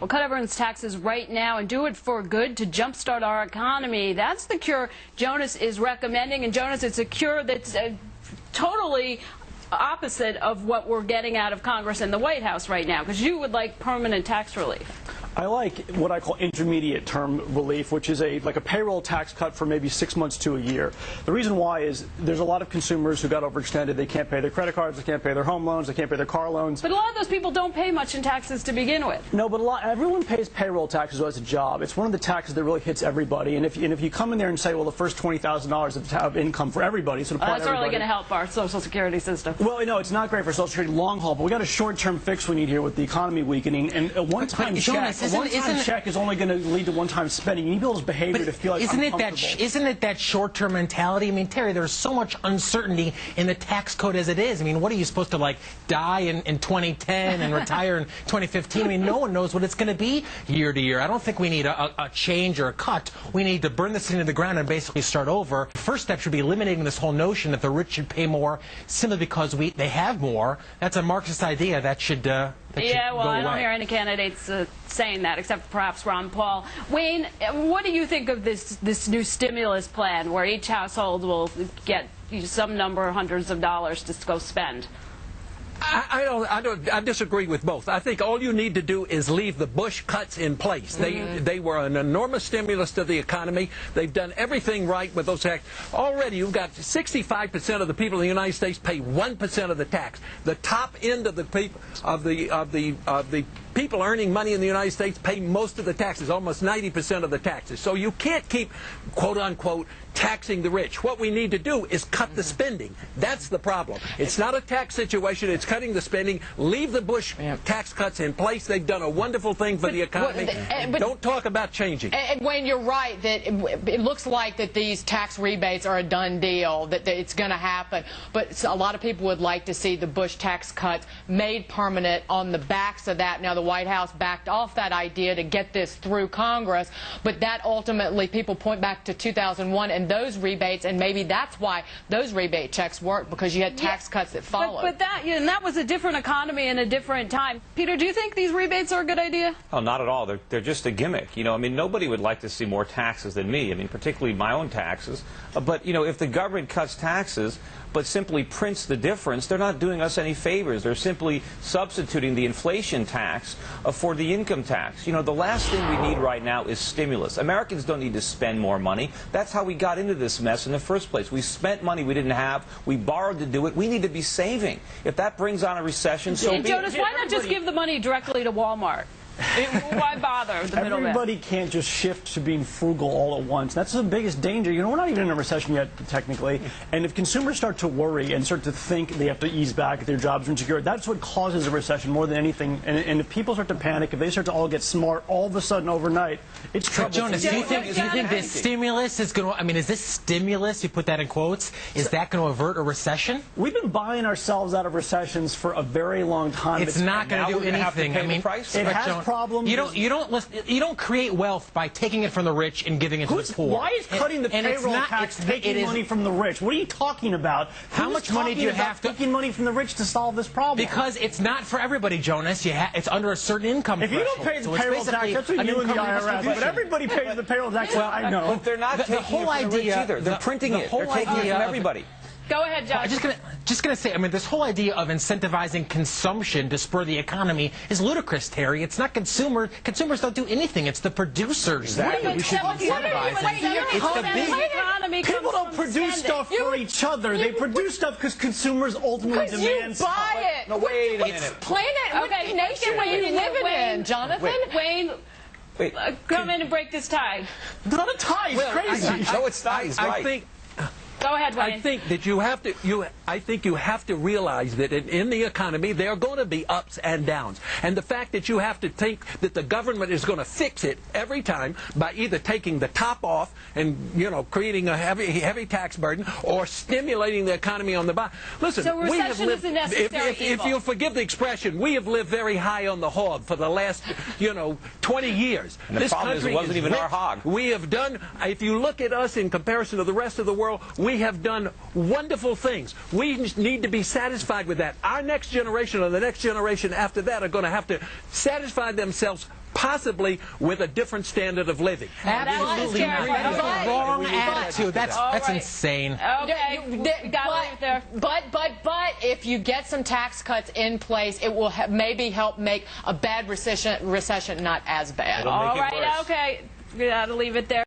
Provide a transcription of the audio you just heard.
cut everyone's taxes right now and do it for good to jumpstart our economy. That's the cure Jonas is recommending. And Jonas, it's a cure that's totally opposite of what we're getting out of Congress and the White House right now, because you would like permanent tax relief. I like what I call intermediate term relief, which is like a payroll tax cut for maybe 6 months to a year. The reason why is there's a lot of consumers who got overextended. They can't pay their credit cards, they can't pay their home loans, they can't pay their car loans. But a lot of those people don't pay much in taxes to begin with. No, but everyone pays payroll taxes who has a job. It's one of the taxes that really hits everybody. And if you come in there and say, well, the first $20,000 of income for everybody, so that's really going to help our Social Security system. Well, no, it's not great for Social Security long haul, but we got a short-term fix we need here with the economy weakening, and a one-time check is only going to lead to one-time spending. You need people's behavior to feel like isn't it that short-term mentality? I mean, Terry, there's so much uncertainty in the tax code as it is. I mean, what are you supposed to, like, die in 2010 and retire in 2015? I mean, no one knows what it's going to be year to year. I don't think we need a change or a cut. We need to burn this thing to the ground and basically start over. The first step should be eliminating this whole notion that the rich should pay more simply because they have more. That's a Marxist idea that should yeah, well, I don't hear any candidates saying that, except perhaps Ron Paul. Wayne, what do you think of this new stimulus plan where each household will get some number of hundreds of dollars to go spend? I disagree with both. I think all you need to do is leave the Bush cuts in place. They were an enormous stimulus to the economy. They've done everything right with those taxes. Already you've got 65% of the people in the United States pay 1% of the tax. The top end of the people people earning money in the United States pay most of the taxes, almost 90% of the taxes. So you can't keep, quote unquote, taxing the rich. What we need to do is cut the spending. That's the problem. It's not a tax situation. It's cutting the spending. Leave the Bush tax cuts in place. They've done a wonderful thing for the economy. Don't talk about changing. And Wayne, you're right that it looks like that these tax rebates are a done deal, that it's going to happen. But a lot of people would like to see the Bush tax cuts made permanent on the backs of that. Now, the White House backed off that idea to get this through Congress, but that ultimately, people point back to 2001 and those rebates, and maybe that's why those rebate checks worked, because you had tax cuts that followed. But that was a different economy and a different time. Peter, do you think these rebates are a good idea? Oh, not at all. They're just a gimmick. You know, I mean, nobody would like to see more taxes than me. I mean, particularly my own taxes. But, you know, if the government cuts taxes but simply prints the difference, they're not doing us any favors. They're simply substituting the inflation tax for the income tax. You know, the last thing we need right now is stimulus. Americans don't need to spend more money. That's how we got into this mess in the first place. We spent money we didn't have. We borrowed to do it. We need to be saving. If that brings on a recession, so be it. Jonas, why not just give the money directly to Walmart? Why bother the middleman? Everybody can't just shift to being frugal all at once. That's the biggest danger. You know, we're not even in a recession yet, technically. And if consumers start to worry and start to think they have to ease back, if their jobs are insecure, that's what causes a recession more than anything. And if people start to panic, if they start to all get smart all of a sudden overnight, it's trouble. Jonas, do you think this stimulus is going to, I mean, is this stimulus, you put that in quotes, is that going to avert a recession? We've been buying ourselves out of recessions for a very long time. It's not going to do anything. I mean, price. It has problems. You don't create wealth by taking it from the rich and giving it to the poor. Why is cutting the payroll tax taking money from the rich? What are you talking about? How much money do you have to taking money from the rich to solve this problem? Because it's not for everybody, Jonas. It's under a certain income threashold. If you don't pay the payroll tax, that's what you and the IRS. But everybody pays the payroll tax. Well, I know. But they're not taking it from the rich either. They're printing it. They're taking it from everybody. Go ahead, John. Just gonna say, I mean, this whole idea of incentivizing consumption to spur the economy is ludicrous, Terry. It's not consumers. Consumers don't do anything. It's the producers. Exactly. We should incentivize. It's the big economy. People don't produce stuff for each other. They produce stuff because consumers ultimately demand stuff. You buy it. No, wait a minute. It's planet, nation where you live in, Jonathan. Wayne, come in and break this tie. It's not a tie. It's crazy. No, it's not. He's right. Go ahead, Wayne. I think that you have to realize that in the economy there are going to be ups and downs, and the fact that you have to think that the government is going to fix it every time by either taking the top off and creating a heavy tax burden or stimulating the economy on the bottom. Listen, so recession isn't necessary. If you'll forgive the expression, we have lived very high on the hog for the last 20 years. And the problem is it wasn't even our hog. We have done. If you look at us in comparison to the rest of the world, we have done wonderful things. We need to be satisfied with that. Our next generation or the next generation after that are going to have to satisfy themselves possibly with a different standard of living. Absolutely not. That is the wrong attitude. That's right. insane. Okay, gotta leave it there. But if you get some tax cuts in place, it will maybe help make a bad recession not as bad. It'll make All it right, worse. okay, gotta leave it there.